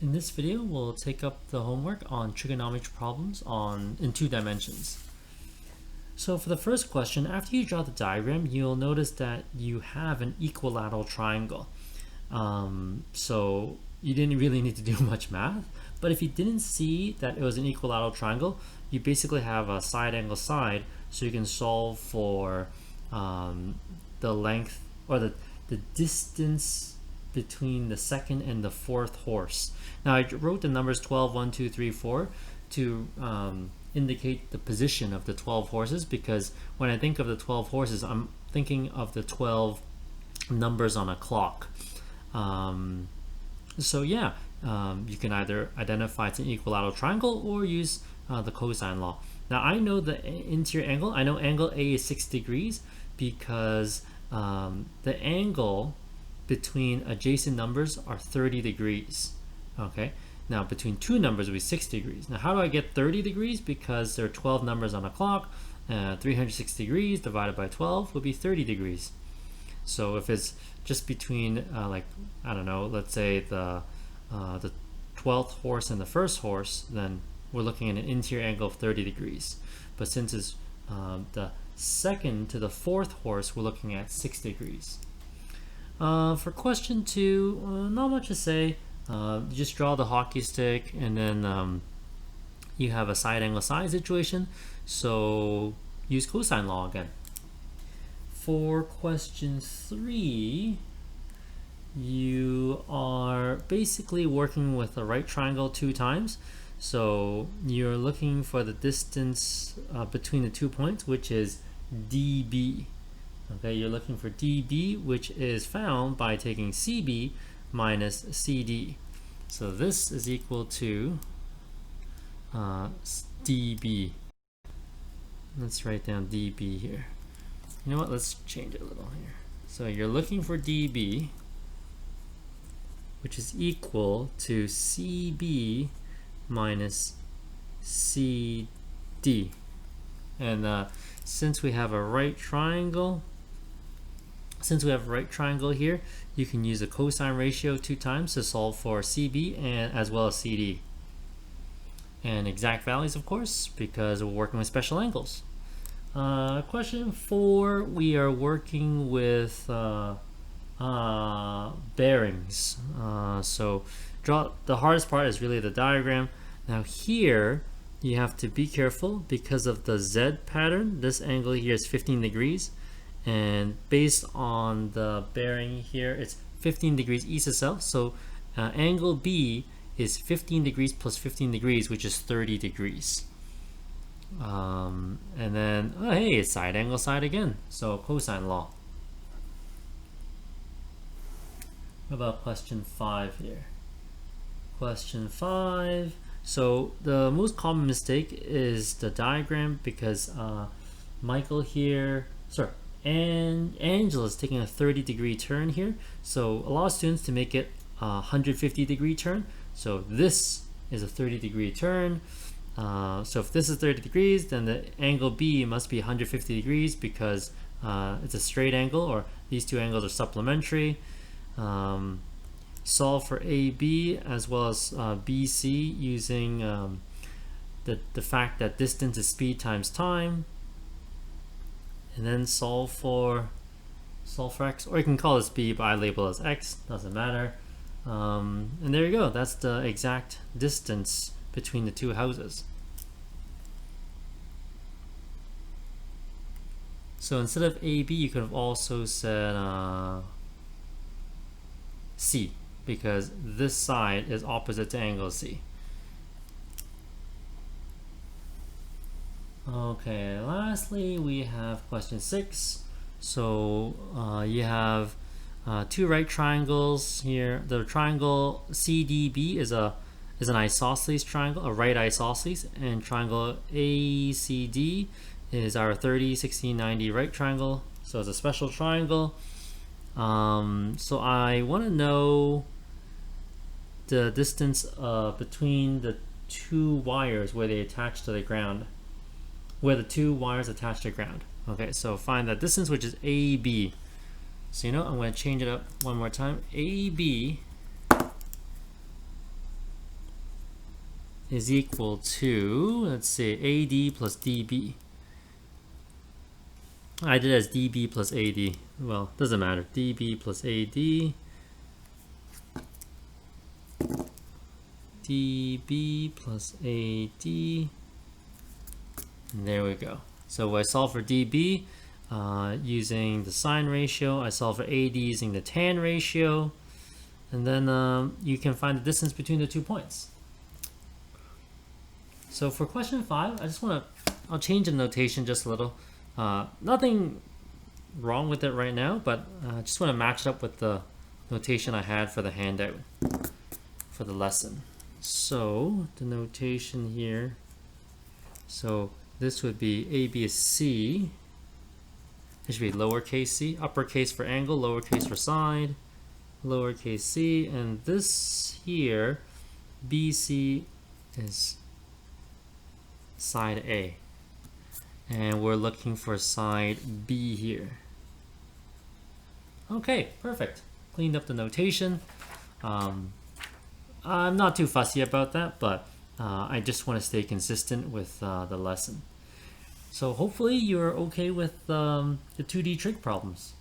In this video, we'll take up the homework on trigonometry problems in 2 dimensions. So for the first question, after you draw the diagram, you'll notice that you have an equilateral triangle. So you didn't really need to do much math, but if you didn't see that it was an equilateral triangle, you basically have a side angle side, so you can solve for the length or the distance between the second and the fourth horse. Now I wrote the numbers 12, 1, 2, 3, 4 to indicate the position of the 12 horses, because when I think of the 12 horses, I'm thinking of the 12 numbers on a clock. So yeah, you can either identify it's an equilateral triangle or use the cosine law. Now I know the interior angle. I know angle A is 6 degrees because the angle between adjacent numbers are 30 degrees. Okay, now between two numbers will be 6 degrees. Now how do I get 30 degrees? Because there are 12 numbers on a clock. 360 degrees divided by 12 would be 30 degrees. So if it's just between like, I don't know, let's say the 12th horse and the first horse, then we're looking at an interior angle of 30 degrees. But since it's the second to the fourth horse, we're looking at 6 degrees. For question 2, not much to say. Just draw the hockey stick, and then you have a side angle side situation, so use cosine law again. For question 3, you are basically working with a right triangle 2 times. So you're looking for the distance between the 2 points, which is dB. Okay, you're looking for dB, which is found by taking CB minus CD. So this is equal to dB. Let's write down dB here. You know what? Let's change it a little here. So you're looking for dB, which is equal to CB minus CD. And since we have a right triangle, here, you can use a cosine ratio 2 times to solve for CB and as well as CD. And exact values, of course, because we're working with special angles. Question 4, we are working with bearings. So the hardest part is really the diagram. Now here, you have to be careful because of the Z pattern. This angle here is 15 degrees. And based on the bearing here, it's 15 degrees east to south. So angle B is 15 degrees plus 15 degrees, which is 30 degrees. And then, oh hey, it's side angle side again. So cosine law. What about question 5 here? Question 5. So the most common mistake is the diagram, because Michael here, and Angela is taking a 30-degree turn here. So a lot of students, to make it a 150-degree turn. So this is a 30-degree turn. So if this is 30 degrees, then the angle B must be 150 degrees because it's a straight angle, or these two angles are supplementary. Solve for AB as well as BC using the fact that distance is speed times time. And then solve for x, or you can call this B, but I label it as x, doesn't matter. And there you go, that's the exact distance between the two houses. So instead of AB, you could have also said C, because this side is opposite to angle C. Okay, lastly we have question 6. So you have 2 right triangles here. The triangle CDB is an isosceles triangle, a right isosceles, and triangle ACD is our 30, 60, 90 right triangle. So it's a special triangle. So I want to know the distance between the 2 wires where they attach to the ground. Where the 2 wires attach to ground. Okay, so find that distance, which is AB. So I'm going to change it up one more time. AB is equal to, let's say, AD plus DB. I did it as DB plus AD. Well, doesn't matter. DB plus AD. DB plus AD. And there we go. So I solve for DB using the sine ratio. I solve for AD using the tan ratio. And then you can find the distance between the 2 points. So for question 5, I'll change the notation just a little. Nothing wrong with it right now, but I just want to match it up with the notation I had for the handout for the lesson. So the notation here, so this would be AB is C. It should be lowercase c, uppercase for angle, lowercase for side, lowercase c, and this here, BC is side A. And we're looking for side B here. Okay, perfect. Cleaned up the notation. I'm not too fussy about that, but I just want to stay consistent with the lesson. So hopefully you're okay with the 2D trig problems.